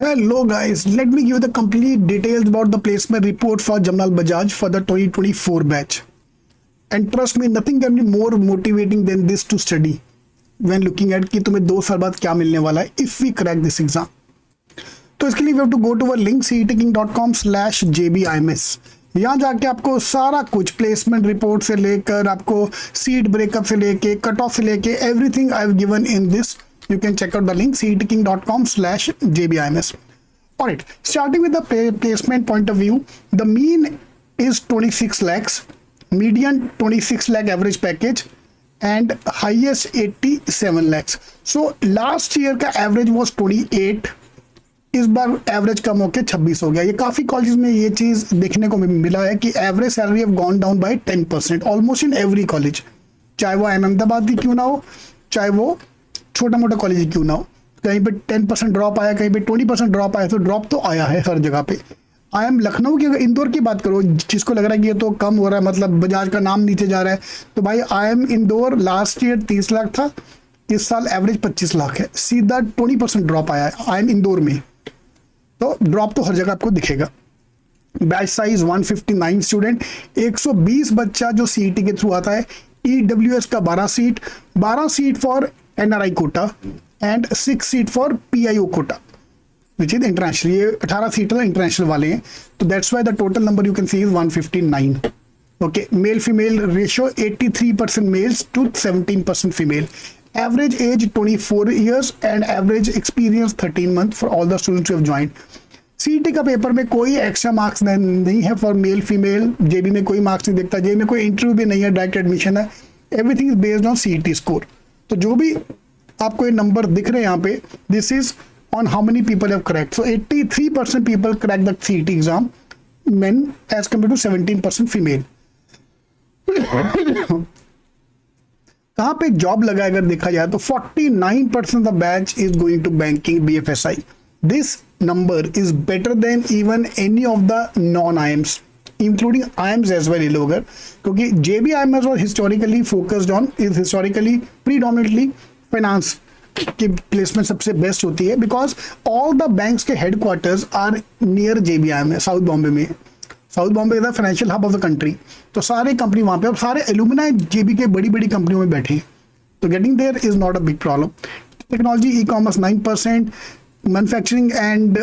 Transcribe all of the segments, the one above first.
Hello guys, let me give you the complete details about the placement report for Jamnal Bajaj for the 2024 batch. And trust me, nothing can be more motivating than this to study when looking at कि तुम्हें 2 साल बाद क्या मिलने वाला है if we crack this exam. तो इसके लिए we have to go to our link cetkking.com/jbims. यहाँ जाके आपको सारा कुछ प्लेसमेंट रिपोर्ट से लेकर आपको सीट ब्रेकअप से लेके कट ऑफ से लेके everything I have given in this. You can check out the link cetkking.com/jbims. Alright, starting with the placement point of view, the mean is 26 lakhs, median 26 lakh average package, and highest 87 lakhs. So last year का average was 28. इस बार average कम होकर 26 हो गया. ये काफ़ी college में ये चीज़ देखने को मिला है कि average salary have gone down by 10% almost in every college, चाहे वो अहमदाबाद की क्यों ना हो, चाहे वो छोटा मोटा कॉलेज क्यों ना हो. कहीं पे 10% ड्रॉप आया, कहीं पे 20% ड्रॉप आया, तो ड्रॉप तो आया है हर जगह पे. आई एम लखनऊ की, अगर इंदौर की बात करो जिसको लग रहा है कि ये तो कम हो रहा है, मतलब बजाज का नाम नीचे जा रहा है, तो भाई I am Indore last year 30 lakh था, इस साल एवरेज 25 लाख है. सीधा 20% ड्रॉप आया है आई एम इंदौर में. तो ड्रॉप तो हर जगह आपको दिखेगा. बैच साइज 159 स्टूडेंट, 120 बच्चा जो सीईटी के थ्रू आता है. ईडब्ल्यूएस का 12 seat for NRI quota and 6 seat for PIO quota which is international. ये 18 सीट इंटरनेशनल वाले हैं, तो that's why the total number you can see is 159. Okay, male female ratio 83% males to 17% female. Average age 24 years and average experience 13 months for all the students who have joined. सीटी का paper में कोई extra marks नहीं है for male female. जेबी में कोई marks नहीं दिखता, जेबी में कोई इंटरव्यू भी नहीं है, डायरेक्ट एडमिशन है. Everything is based on CET score. तो जो भी आपको ये नंबर दिख रहे हैं यहाँ पे, this is on how many people have cracked. So 83% people crack the CET exam, men as compare to 17% female. कहाँ पे जॉब लगा अगर देखा जाए तो 49% the batch is going to banking BFSI. This number is better than even any of the non IIMs, including IIMs as well. लोग क्योंकि JBIMS was historically focused on is historically predominantly finance की placement सबसे best होती है, because all the banks के headquarters are near JBIMS south Bombay में. South Bombay is the financial hub of the country, तो सारे कंपनी वहाँ पे, अब सारे एलुमिनाई जेबी के बड़ी बड़ी कंपनियों में बैठे हैं, तो getting there is not a big problem. Technology e-commerce 9%, manufacturing and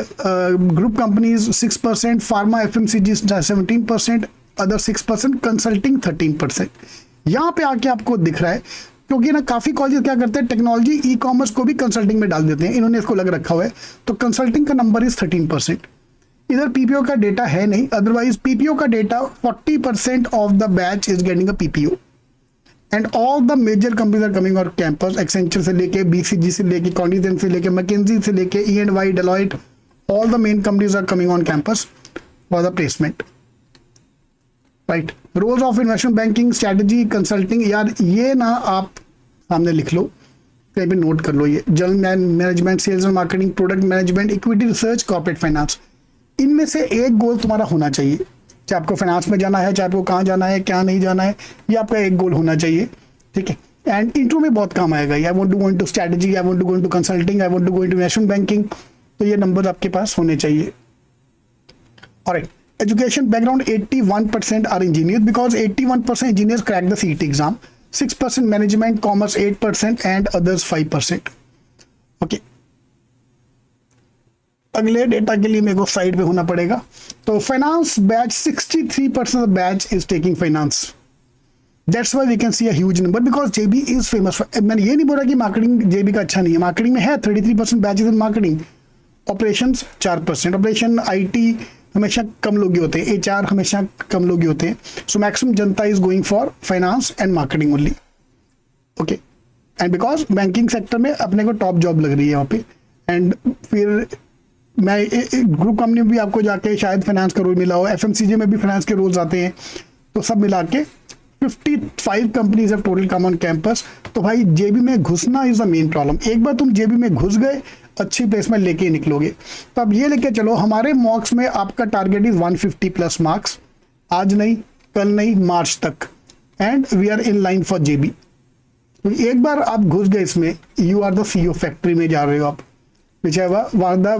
group companies 6%, pharma FMCG 17%, other 6%, consulting 13%. यहाँ पे आके आपको दिख रहा है क्योंकि ना काफ़ी कॉलेज क्या करते हैं, टेक्नोलॉजी ई-कॉमर्स को भी कंसल्टिंग में डाल देते हैं, इन्होंने इसको लग रखा हुआ है, तो कंसल्टिंग का नंबर इज 13%. इधर पीपीओ का डेटा है नहीं, अदरवाइज पीपीओ का data 40% of the batch is getting a PPO and all the major companies are coming on campus. Accenture से लेके BCG से लेके कॉग्निजेंट से लेके मैकेंजी से लेके E&Y Deloitte, all the main companies are coming on campus for the placement. Right, roles of investment banking, strategy, consulting, यार ये ना आप सामने लिख लो, कहीं पे नोट कर लो. ये general management, sales and marketing, product management, equity research, corporate finance. इनमें से एक गोल तुम्हारा होना चाहिए, चाहे आपको फाइनेंस में जाना है, चाहे आपको कहाँ जाना है, क्या नहीं जाना है, ये आपका एक गोल होना चाहिए. ठीक है, एंड इंटरव्यू में बहुत काम आएगा. I want to go into strategy, I want to go into consulting, I want to go into investment banking, तो ये नंबर आपके पास होने चाहिए. Alright, education background 81% are engineer, because 81% engineers crack the CET exam, 6% management, commerce 8% and others 5%. Okay, अगले data के लिए मेरे को साइड पे होना पड़ेगा. तो finance batch 63% of batch is taking finance. That's why we can see a huge number, because JB is famous. मैंने ये नहीं बोला कि मार्केटिंग जेबी का अच्छा नहीं है, मार्केटिंग में है 33% batch is in marketing. Operations 4%, operation IT हमेशा कम लोग ही होते हैं, HR हमेशा कम लोग ही होते हैं. So maximum Janata is going for finance and marketing only. Okay, and because banking sector में अपने को टॉप जॉब लग रही है वहाँ पे. एंड फिर मैं ग्रुप कंपनी में भी आपको जाके शायद फाइनेंस का रोल मिला हो, FMCG में भी फाइनेंस के रोल्स आते हैं, तो सब मिला के 55 companies have total come on campus. तो भाई जेबी में घुसना इज द मेन प्रॉब्लम. एक बार तुम जेबी में घुस गए, अच्छी प्लेसमेंट लेके ही निकलोगे. तो अब ये लेके चलो, हमारे मॉक्स में आपका टारगेट इज 150 प्लस मार्क्स, आज नहीं, कल नहीं, मार्च तक, and we are in line for J. B बार आप घुस गए इसमें, you are the CEO factory में जा रहे हो आप, whichever one the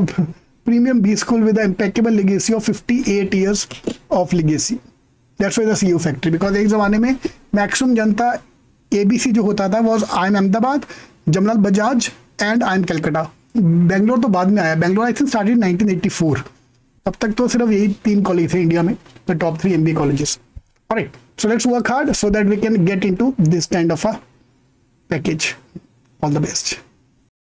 premium B school with an impeccable legacy of 58 years of legacy. That's why the CU factory, because एक जमाने में मैक्सिमम जनता ABC जो होता था was IIM Ahmedabad, Jamnalal Bajaj and IIM Calcutta. Bangalore तो बाद में आया. Bangalore I think started 1984. तब तक तो सिर्फ यही 3 कॉलेज थे इंडिया में, the top 3 MBA colleges. Alright, so let's work hard so that we can get into this kind of a package. All the best.